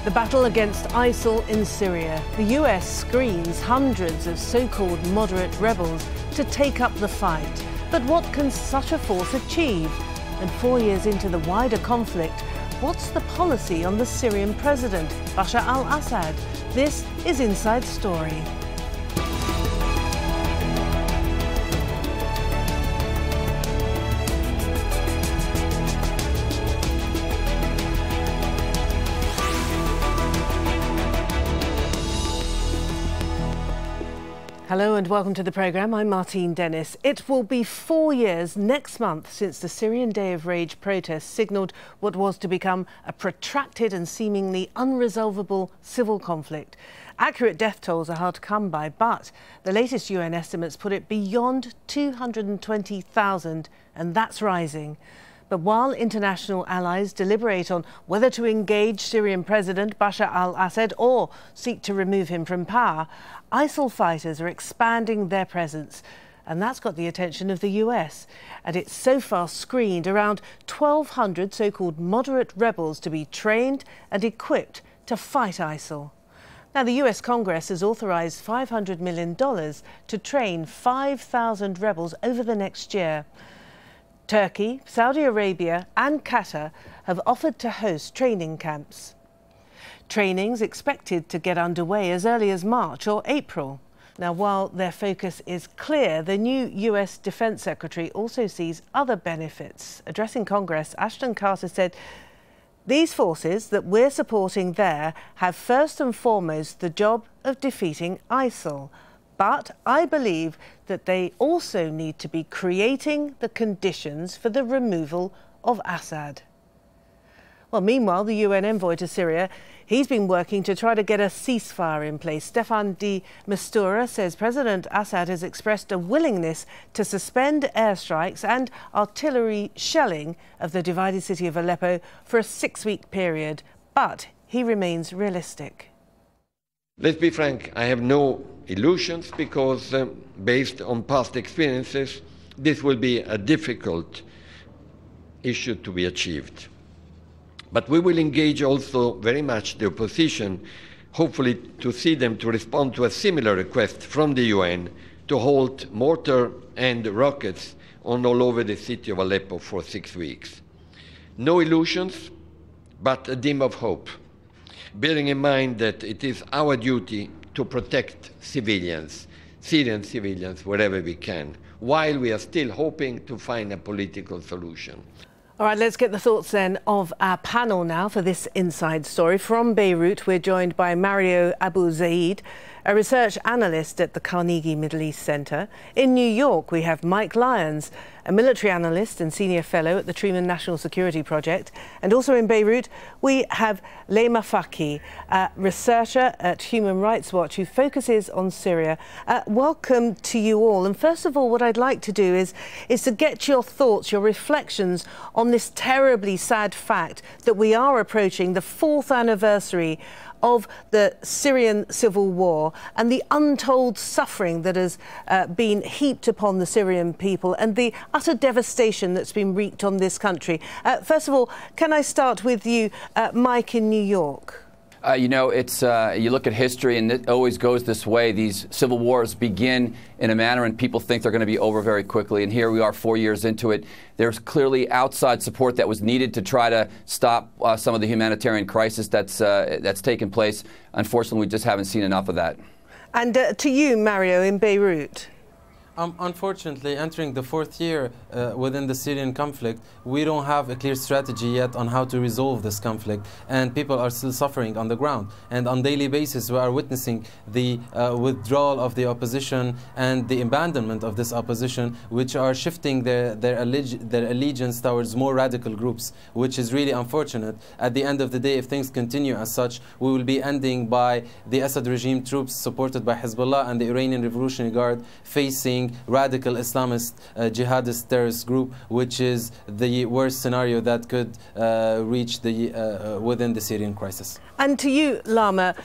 The battle against ISIL in Syria. The US screens hundreds of so-called moderate rebels to take up the fight. But what can such a force achieve? And 4 years into the wider conflict, what's the policy on the Syrian president, Bashar al-Assad? This is Inside Story. Hello and welcome to the programme. I'm Martine Dennis. It will be 4 years next month since the Syrian Day of Rage protests signalled what was to become a protracted and seemingly unresolvable civil conflict. Accurate death tolls are hard to come by, but the latest UN estimates put it beyond 220,000, and that's rising. But while international allies deliberate on whether to engage Syrian President Bashar al-Assad or seek to remove him from power, ISIL fighters are expanding their presence. And that's got the attention of the US. And it's so far screened around 1,200 so-called moderate rebels to be trained and equipped to fight ISIL. Now, the US Congress has authorised $500 million to train 5,000 rebels over the next year. Turkey, Saudi Arabia and Qatar have offered to host training camps. Training's expected to get underway as early as March or April. Now, while their focus is clear, the new US Defence Secretary also sees other benefits. Addressing Congress, Ashton Carter said, "These forces that we're supporting there have first and foremost the job of defeating ISIL. But I believe that they also need to be creating the conditions for the removal of Assad." Well, meanwhile, the UN envoy to Syria, he's been working to try to get a ceasefire in place. Stefan de Mistura says President Assad has expressed a willingness to suspend airstrikes and artillery shelling of the divided city of Aleppo for a 6-week period. But he remains realistic. Let's be frank, I have no illusions because, based on past experiences, this will be a difficult issue to be achieved. But we will engage also very much the opposition, hopefully to see them to respond to a similar request from the UN to halt mortar and rockets on all over the city of Aleppo for 6 weeks. No illusions, but a dim of hope, bearing in mind that it is our duty to protect civilians, Syrian civilians, wherever we can, while we are still hoping to find a political solution. All right, let's get the thoughts then of our panel now for this Inside Story. From Beirut, we're joined by Mario Abu Zaid, a research analyst at the Carnegie Middle East Center. In New York, we have Mike Lyons, a military analyst and senior fellow at the Truman National Security Project. And also in Beirut, we have Leima Faki, a researcher at Human Rights Watch who focuses on Syria. Welcome to you all. And first of all, what I'd like to do is to get your thoughts, your reflections on this terribly sad fact that we are approaching the 4th anniversary of the Syrian civil war and the untold suffering that has been heaped upon the Syrian people and the utter devastation that's been wreaked on this country. First of all, can I start with you, Mike, in New York? You know, it's you look at history and it always goes this way. These civil wars begin in a manner and people think they're going to be over very quickly. And here we are 4 years into it. There's clearly outside support that was needed to try to stop some of the humanitarian crisis that's taken place. Unfortunately, we just haven't seen enough of that. And to you, Mario, in Beirut. Unfortunately, entering the 4th year within the Syrian conflict, we don't have a clear strategy yet on how to resolve this conflict, and people are still suffering on the ground. And on a daily basis, we are witnessing the withdrawal of the opposition and the abandonment of this opposition, which are shifting their allegiance towards more radical groups, which is really unfortunate. At the end of the day, if things continue as such, we will be ending by the Assad regime troops supported by Hezbollah and the Iranian Revolutionary Guard facing radical Islamist jihadist terrorist group, which is the worst scenario that could reach within the Syrian crisis. And to you, Lama,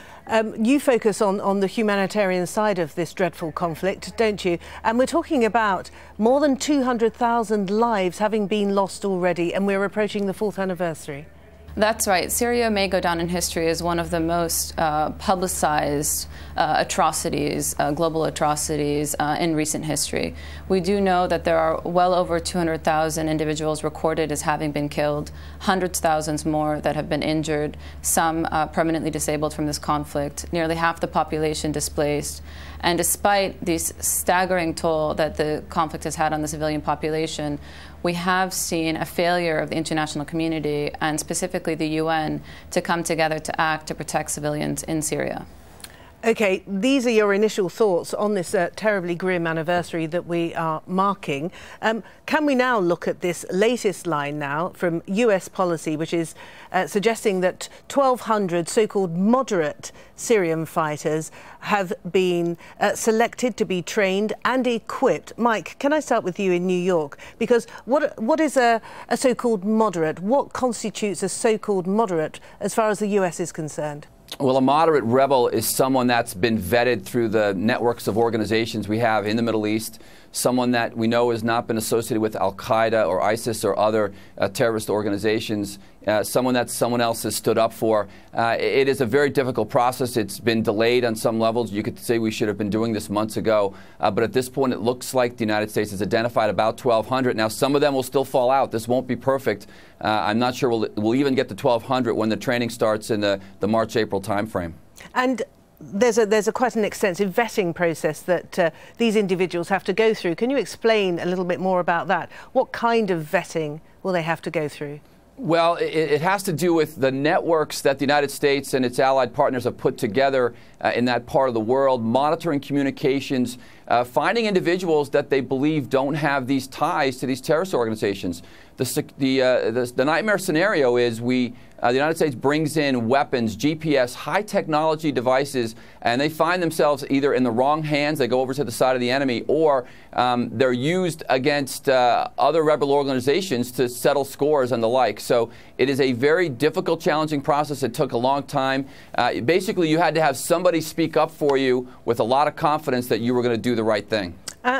you focus on the humanitarian side of this dreadful conflict, don't you? And we're talking about more than 200,000 lives having been lost already, and we're approaching the 4th anniversary. That's right. Syria may go down in history as one of the most publicized atrocities, global atrocities in recent history. We do know that there are well over 200,000 individuals recorded as having been killed, hundreds of thousands more that have been injured, some permanently disabled from this conflict, nearly half the population displaced. And despite the staggering toll that the conflict has had on the civilian population, we have seen a failure of the international community, and specifically the UN, to come together to act to protect civilians in Syria. OK, these are your initial thoughts on this terribly grim anniversary that we are marking. Can we now look at this latest line now from US policy, which is suggesting that 1,200 so-called moderate Syrian fighters have been selected to be trained and equipped? Mike, can I start with you in New York? Because what is a so-called moderate? What constitutes a so-called moderate as far as the US is concerned? Well, a moderate rebel is someone that's been vetted through the networks of organizations we have in the Middle East, someone that we know has not been associated with Al-Qaeda or ISIS or other terrorist organizations, someone that someone else has stood up for. It is a very difficult process. It's been delayed on some levels. You could say we should have been doing this months ago. But at this point, it looks like the United States has identified about 1,200. Now, some of them will still fall out. This won't be perfect. I'm not sure we'll even get to 1,200 when the training starts in the March-April timeframe. And there's quite an extensive vetting process that these individuals have to go through. Can you explain a little bit more about that? What kind of vetting will they have to go through? Well, it has to do with the networks that the United States and its allied partners have put together in that part of the world, monitoring communications, finding individuals that they believe don't have these ties to these terrorist organizations. The nightmare scenario is the United States brings in weapons, GPS, high technology devices, and they find themselves either in the wrong hands, they go over to the side of the enemy, or they're used against other rebel organizations to settle scores and the like. So it is a very difficult, challenging process. It took a long time. Basically, you had to have somebody speak up for you with a lot of confidence that you were going to do the right thing.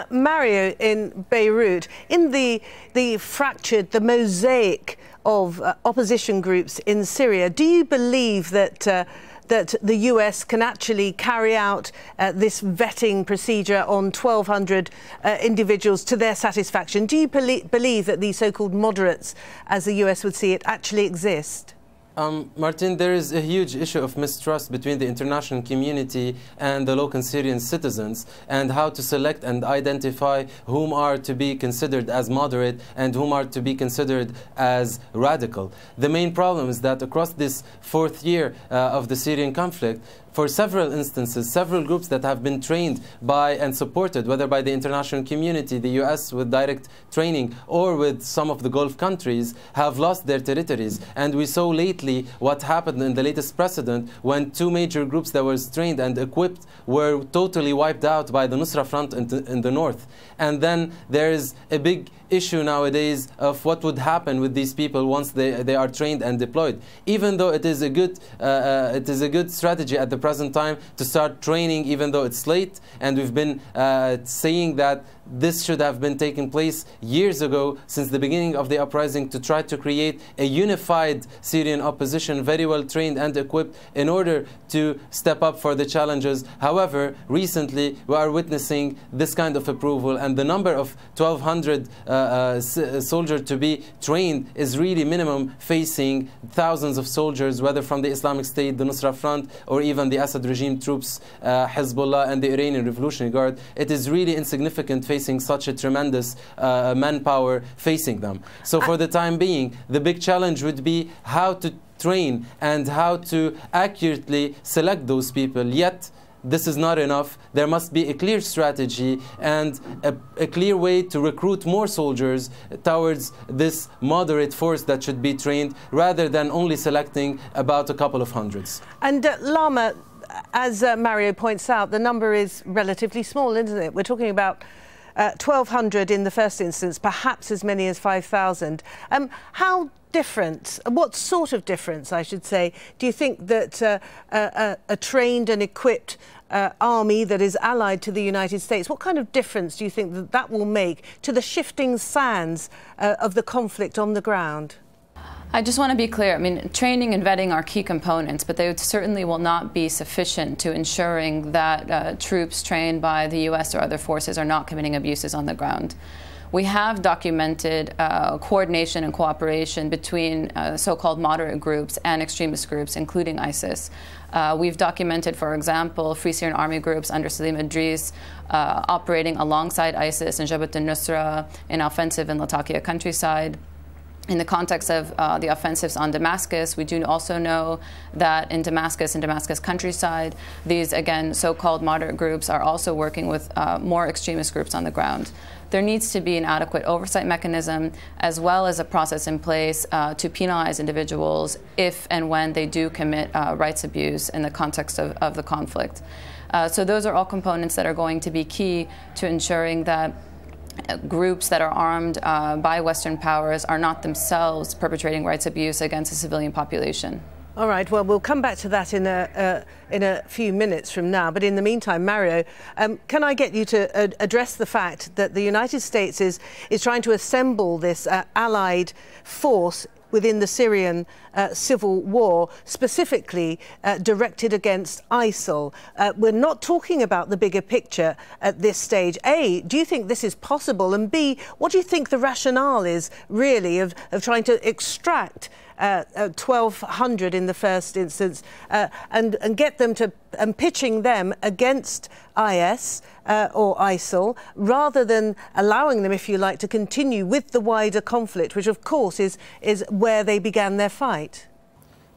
Mario, in Beirut, in the fractured, the mosaic of opposition groups in Syria, do you believe that that the US can actually carry out this vetting procedure on 1,200 individuals to their satisfaction? Do you believe that these so-called moderates, as the US would see it, actually exist? Martin, there is a huge issue of mistrust between the international community and the local Syrian citizens, and how to select and identify whom are to be considered as moderate and whom are to be considered as radical. The main problem is that across this fourth year of the Syrian conflict, for several instances, several groups that have been trained by and supported, whether by the international community, the US with direct training, or with some of the Gulf countries, have lost their territories. And we saw lately what happened in the latest precedent when two major groups that were trained and equipped were totally wiped out by the Nusra Front in the north. And then there is a big issue nowadays of what would happen with these people once they are trained and deployed. Even though it is a good strategy at the present time to start training, even though it's late, and we've been saying that this should have been taking place years ago, since the beginning of the uprising, to try to create a unified Syrian opposition, very well trained and equipped, in order to step up for the challenges. However, recently we are witnessing this kind of approval, and the number of 1,200 soldiers to be trained is really minimum, facing thousands of soldiers, whether from the Islamic State, the Nusra Front, or even the Assad regime troops, Hezbollah and the Iranian Revolutionary Guard. It is really insignificant facing such a tremendous manpower facing them. So for the time being, the big challenge would be how to train and how to accurately select those people. Yet this is not enough. There must be a clear strategy and a clear way to recruit more soldiers towards this moderate force that should be trained, rather than only selecting about a couple of hundreds. And Lama, as Mario points out, the number is relatively small, isn't it? We're talking about 1,200 in the first instance, perhaps as many as 5,000. How different, what sort of difference, I should say, do you think that a trained and equipped army that is allied to the United States, what kind of difference do you think that that will make to the shifting sands of the conflict on the ground? I just want to be clear. I mean, training and vetting are key components, but they certainly will not be sufficient to ensuring that troops trained by the U.S. or other forces are not committing abuses on the ground. We have documented coordination and cooperation between so-called moderate groups and extremist groups, including ISIS. We've documented, for example, Free Syrian Army groups under Salim Idris operating alongside ISIS in Jabhat al-Nusra, in offensive in Latakia countryside. In the context of the offensives on Damascus, we do also know that in Damascus and Damascus countryside, these, again, so-called moderate groups are also working with more extremist groups on the ground. There needs to be an adequate oversight mechanism, as well as a process in place to penalize individuals if and when they do commit rights abuse in the context of the conflict. So those are all components that are going to be key to ensuring that groups that are armed by Western powers are not themselves perpetrating rights abuse against the civilian population. All right, well, we'll come back to that in a few minutes from now. But in the meantime, Mario, can I get you to address the fact that the United States is trying to assemble this allied force within the Syrian civil war, specifically directed against ISIL. We're not talking about the bigger picture at this stage. A, do you think this is possible? And B, what do you think the rationale is, really, of trying to extract 1,200 in the first instance and get them to, and pitching them against IS or ISIL, rather than allowing them, if you like, to continue with the wider conflict, which of course is where they began their fight?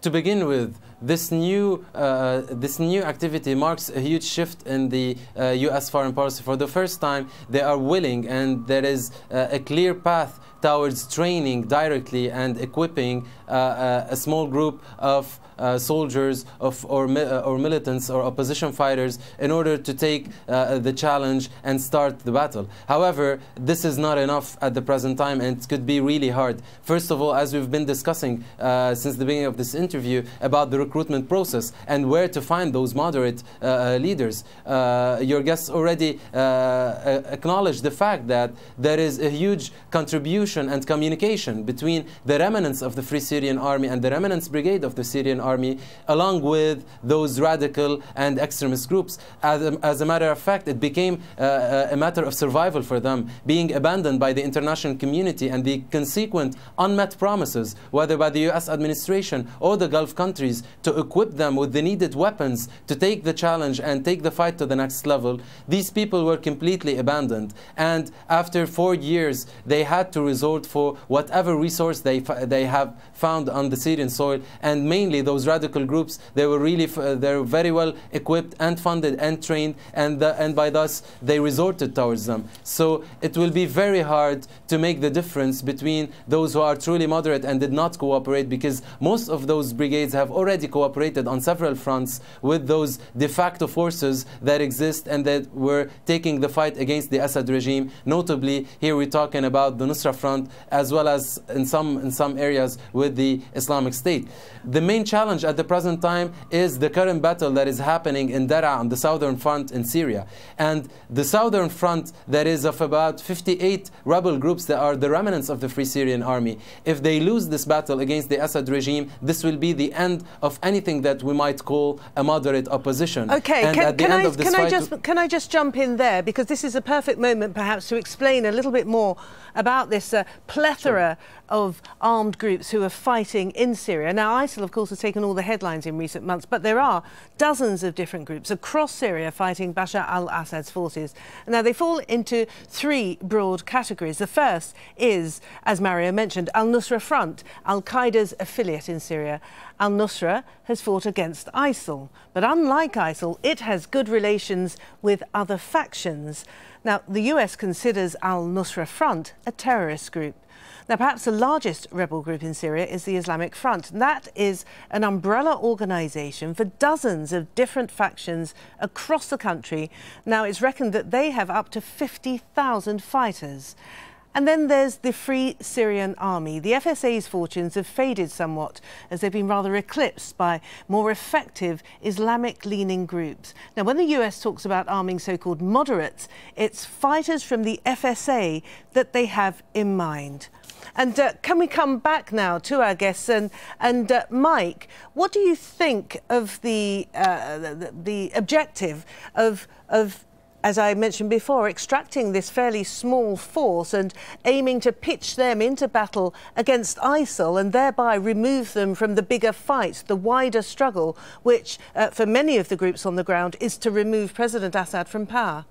To begin with, this new activity marks a huge shift in the U.S. foreign policy. For the first time, they are willing, and there is a clear path towards training directly and equipping a small group of soldiers or militants or opposition fighters in order to take the challenge and start the battle. However, this is not enough at the present time, and it could be really hard. First of all, as we've been discussing since the beginning of this interview about the recruitment process and where to find those moderate leaders, your guests already acknowledged the fact that there is a huge contribution and communication between the remnants of the Free Syrian Army and the remnants brigade of the Syrian Army, along with those radical and extremist groups. As a matter of fact, it became a matter of survival for them, being abandoned by the international community and the consequent unmet promises, whether by the US administration or the Gulf countries, to equip them with the needed weapons to take the challenge and take the fight to the next level. These people were completely abandoned, and after 4 years they had to resort for whatever resource they have found on the Syrian soil, and mainly those radical groups. They were really they're very well equipped and funded and trained, and by thus they resorted towards them. So it will be very hard to make the difference between those who are truly moderate and did not cooperate, because most of those brigades have already cooperated on several fronts with those de facto forces that exist and that were taking the fight against the Assad regime. Notably, here we're talking about the Nusra Front, as well as in some areas with the Islamic State. The main challenge at the present time is the current battle that is happening in Daraa on the southern front in Syria. And the southern front, that is of about 58 rebel groups that are the remnants of the Free Syrian Army. If they lose this battle against the Assad regime, this will be the end of anything that we might call a moderate opposition. Okay, can I just jump in there, because this is a perfect moment perhaps to explain a little bit more about this plethora of armed groups who are fighting in Syria. Now, ISIL, of course, has taken all the headlines in recent months, but there are dozens of different groups across Syria fighting Bashar al-Assad's forces. Now, they fall into three broad categories. The first is, as Mario mentioned, al-Nusra Front, al-Qaeda's affiliate in Syria. Al-Nusra has fought against ISIL, but unlike ISIL, it has good relations with other factions. Now, the US considers al-Nusra Front a terrorist group. Now, perhaps the largest rebel group in Syria is the Islamic Front. That is an umbrella organisation for dozens of different factions across the country. Now, it's reckoned that they have up to 50,000 fighters. And then there's the Free Syrian Army. The FSA's fortunes have faded somewhat, as they've been rather eclipsed by more effective Islamic-leaning groups. Now, when the US talks about arming so-called moderates, it's fighters from the FSA that they have in mind. And can we come back now to our guests? And Mike, what do you think of the objective of, as I mentioned before, extracting this fairly small force and aiming to pitch them into battle against ISIL and thereby remove them from the bigger fight, the wider struggle, which for many of the groups on the ground is to remove President Assad from power?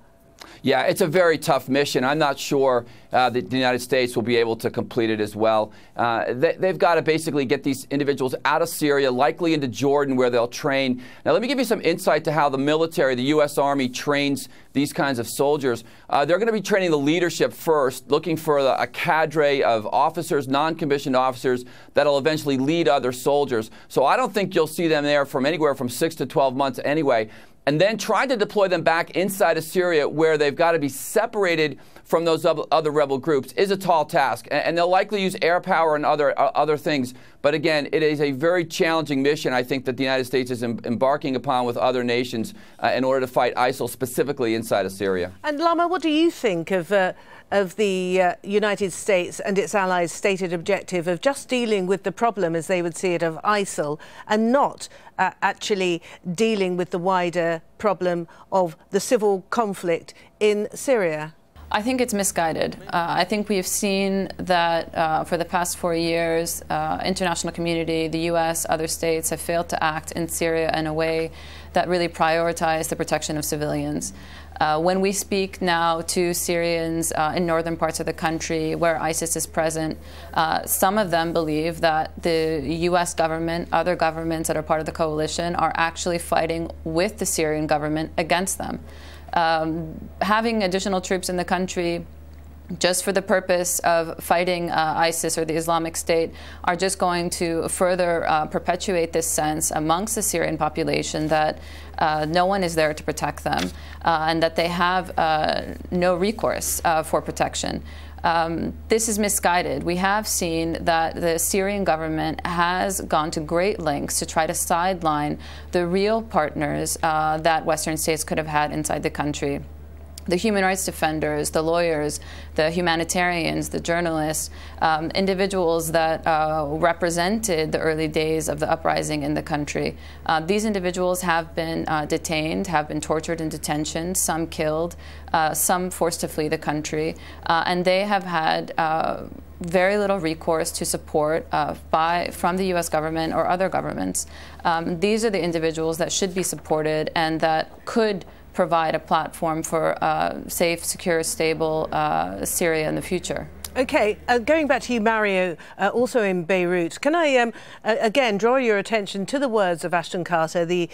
Yeah, it's a very tough mission. I'm not sure that the United States will be able to complete it as well. They've got to basically get these individuals out of Syria, likely into Jordan, where they'll train. Now, let me give you some insight to how the military, the U.S. Army, trains these kinds of soldiers. They're going to be training the leadership first, looking for a cadre of officers, non-commissioned officers, that'll eventually lead other soldiers. So I don't think you'll see them there from anywhere from 6 to 12 months anyway. And then trying to deploy them back inside of Syria, where they've got to be separated from those other rebel groups, is a tall task. And they'll likely use air power and other things. But again, it is a very challenging mission, I think, that the United States is embarking upon with other nations in order to fight ISIL specifically inside of Syria. And Lama, what do you think of the United States and its allies' stated objective of just dealing with the problem, as they would see it, of ISIL, and not actually dealing with the wider problem of the civil conflict in Syria? I think it's misguided. I think we've seen that for the past 4 years, international community, the U.S., other states have failed to act in Syria in a way that really prioritized the protection of civilians. When we speak now to Syrians in northern parts of the country where ISIS is present, some of them believe that the U.S. government, other governments that are part of the coalition, are actually fighting with the Syrian government against them. Having additional troops in the country just for the purpose of fighting ISIS or the Islamic State are just going to further perpetuate this sense amongst the Syrian population that no one is there to protect them and that they have no recourse for protection. This is misguided. We have seen that the Syrian government has gone to great lengths to try to sideline the real partners that Western states could have had inside the country. The human rights defenders, the lawyers, the humanitarians, the journalists, individuals that represented the early days of the uprising in the country. These individuals have been detained, have been tortured in detention, some killed, some forced to flee the country, and they have had very little recourse to support from the U.S. government or other governments. These are the individuals that should be supported and that could provide a platform for safe, secure, stable Syria in the future. OK, going back to you, Mario, also in Beirut, can I again draw your attention to the words of Ashton Carter, the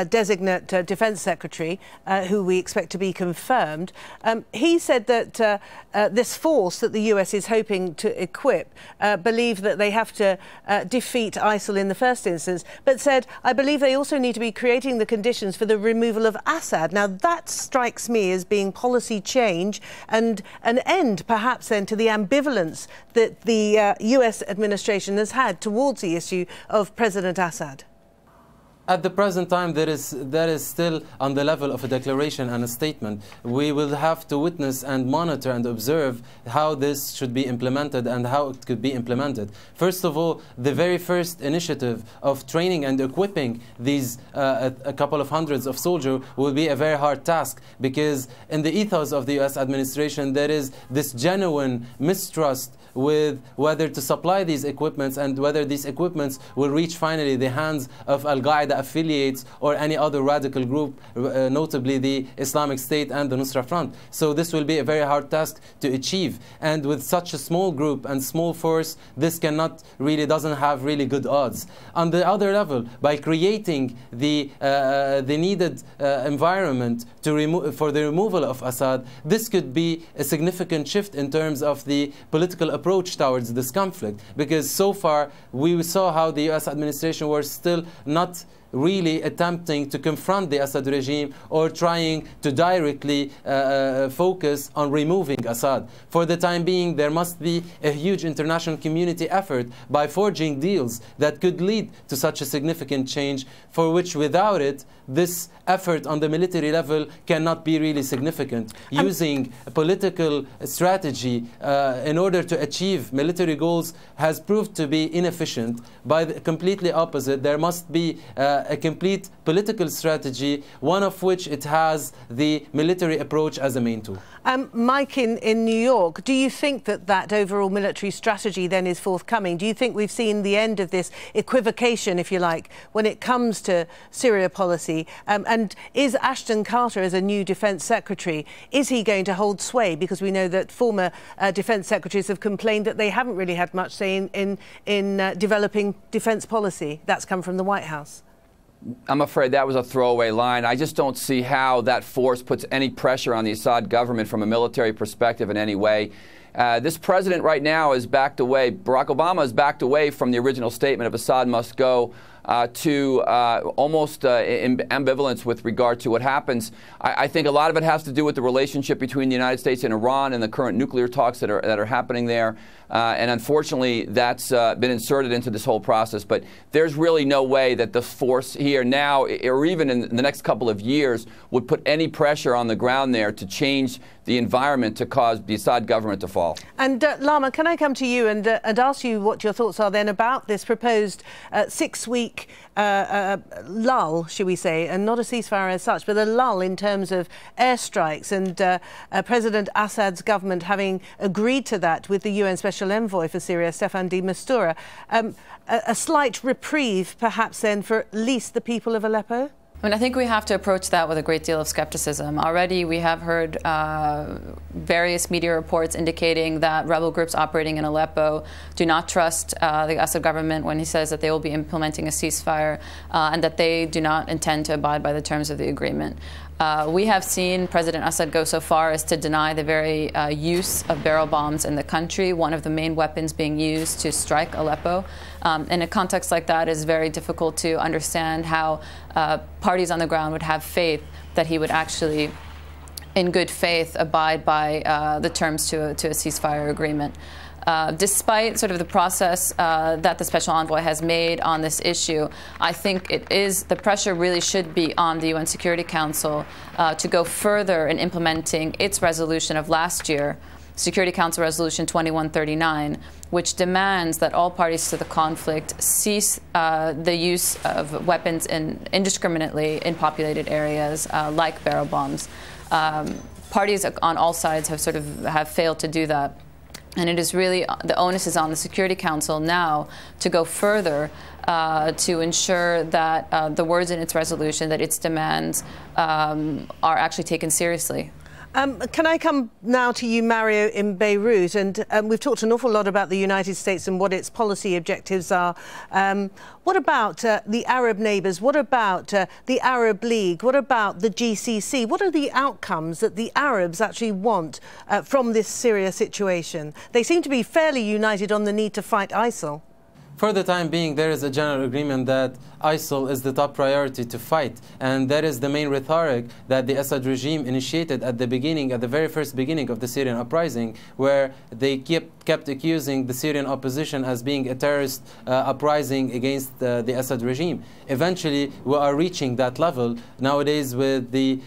designate Defence Secretary, who we expect to be confirmed. He said that this force that the US is hoping to equip believe that they have to defeat ISIL in the first instance, but said, I believe they also need to be creating the conditions for the removal of Assad. Now, that strikes me as being policy change and an end, perhaps, then, to the ambivalence that the US administration has had towards the issue of President Assad. At the present time, that is still on the level of a declaration and a statement. We will have to witness and monitor and observe how this should be implemented and how it could be implemented. First of all, the very first initiative of training and equipping these a couple of hundreds of soldiers will be a very hard task, because in the ethos of the US administration there is this genuine mistrust with whether to supply these equipments and whether these equipments will reach finally the hands of Al-Qaeda affiliates or any other radical group, notably the Islamic State and the Nusra Front. So this will be a very hard task to achieve. And with such a small group and small force, this doesn't have really good odds. On the other level, by creating the needed environment for the removal of Assad, this could be a significant shift in terms of the political approach towards this conflict, because so far we saw how the US administration was still not really attempting to confront the Assad regime or trying to directly focus on removing Assad. For the time being, there must be a huge international community effort by forging deals that could lead to such a significant change, for which without it, this effort on the military level cannot be really significant. Using a political strategy in order to achieve military goals has proved to be inefficient. By the completely opposite, there must be a complete political strategy, one of which it has the military approach as a main tool. Mike, in New York, do you think that that overall military strategy then is forthcoming? Do you think we've seen the end of this equivocation, if you like, when it comes to Syria policy? And is Ashton Carter, as a new Defence Secretary, is he going to hold sway? Because we know that former Defence Secretaries have complained that they haven't really had much say in developing defence policy. That's come from the White House. I'm afraid that was a throwaway line. I just don't see how that force puts any pressure on the Assad government from a military perspective in any way. This president right now has backed away. Barack Obama has backed away from the original statement of Assad must go to almost ambivalence with regard to what happens. I think a lot of it has to do with the relationship between the United States and Iran and the current nuclear talks that are happening there. And unfortunately, that's been inserted into this whole process. But there's really no way that the force here now, or even in the next couple of years, would put any pressure on the ground there to change the environment to cause the Assad government to fall. And Lama, can I come to you and ask you what your thoughts are then about this proposed 6-week lull, should we say, and not a ceasefire as such, but a lull in terms of airstrikes, and President Assad's government having agreed to that with the UN Special Envoy for Syria, Staffan de Mistura. A slight reprieve, perhaps, then, for at least the people of Aleppo? I mean, I think we have to approach that with a great deal of skepticism. Already we have heard various media reports indicating that rebel groups operating in Aleppo do not trust the Assad government when he says that they will be implementing a ceasefire and that they do not intend to abide by the terms of the agreement. We have seen President Assad go so far as to deny the very use of barrel bombs in the country, one of the main weapons being used to strike Aleppo. In a context like that, it's very difficult to understand how parties on the ground would have faith that he would actually, in good faith, abide by the terms to a ceasefire agreement. Despite sort of the process that the Special Envoy has made on this issue, I think the pressure really should be on the UN Security Council to go further in implementing its resolution of last year, Security Council Resolution 2139, which demands that all parties to the conflict cease the use of weapons indiscriminately in populated areas like barrel bombs. Parties on all sides have failed to do that. And it is really, the onus is on the Security Council now to go further to ensure that the words in its resolution, that its demands are actually taken seriously. Can I come now to you, Mario, in Beirut? And we've talked an awful lot about the United States and what its policy objectives are. What about the Arab neighbours? What about the Arab League? What about the GCC? What are the outcomes that the Arabs actually want from this Syria situation? They seem to be fairly united on the need to fight ISIL. For the time being, there is a general agreement that ISIL is the top priority to fight, and that is the main rhetoric that the Assad regime initiated at the very first beginning of the Syrian uprising, where they kept accusing the Syrian opposition as being a terrorist uprising against the Assad regime. Eventually, we are reaching that level nowadays with the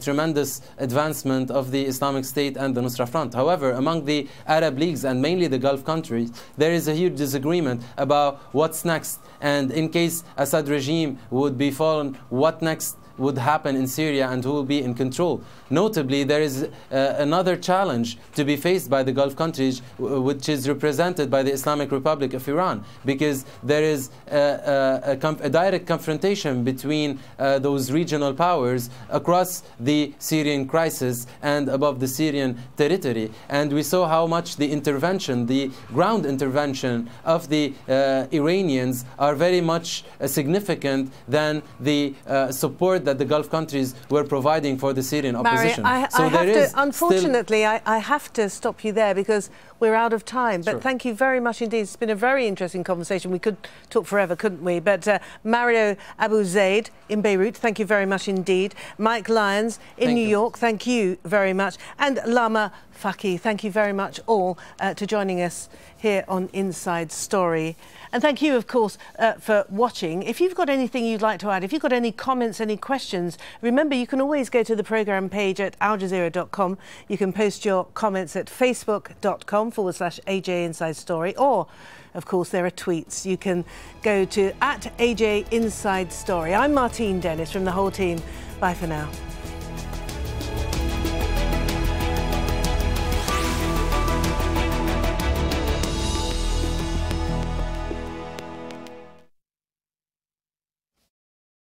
tremendous advancement of the Islamic State and the Nusra Front. However, among the Arab leagues and mainly the Gulf countries, there is a huge disagreement about what's next, and in case Assad regime would be fallen, what next would happen in Syria and who will be in control. Notably, there is another challenge to be faced by the Gulf countries, which is represented by the Islamic Republic of Iran, because there is a direct confrontation between those regional powers across the Syrian crisis and above the Syrian territory. And we saw how much the intervention, the ground intervention of the Iranians are very much significant than the support that the Gulf countries were providing for the Syrian opposition. Unfortunately, I have to stop you there because we're out of time. But thank you very much indeed. It's been a very interesting conversation. We could talk forever, couldn't we? But Mario Abu Zaid in Beirut, thank you very much indeed. Mike Lyons in New York, thank you very much. And Lama Faki, thank you very much all to joining us here on Inside Story. And thank you, of course, for watching. If you've got anything you'd like to add, if you've got any comments, any questions, remember you can always go to the programme page at aljazeera.com. You can post your comments at facebook.com/AJ Inside Story, or, of course, there are tweets. You can go to @AJ Inside Story. I'm Martine Dennis from the whole team. Bye for now.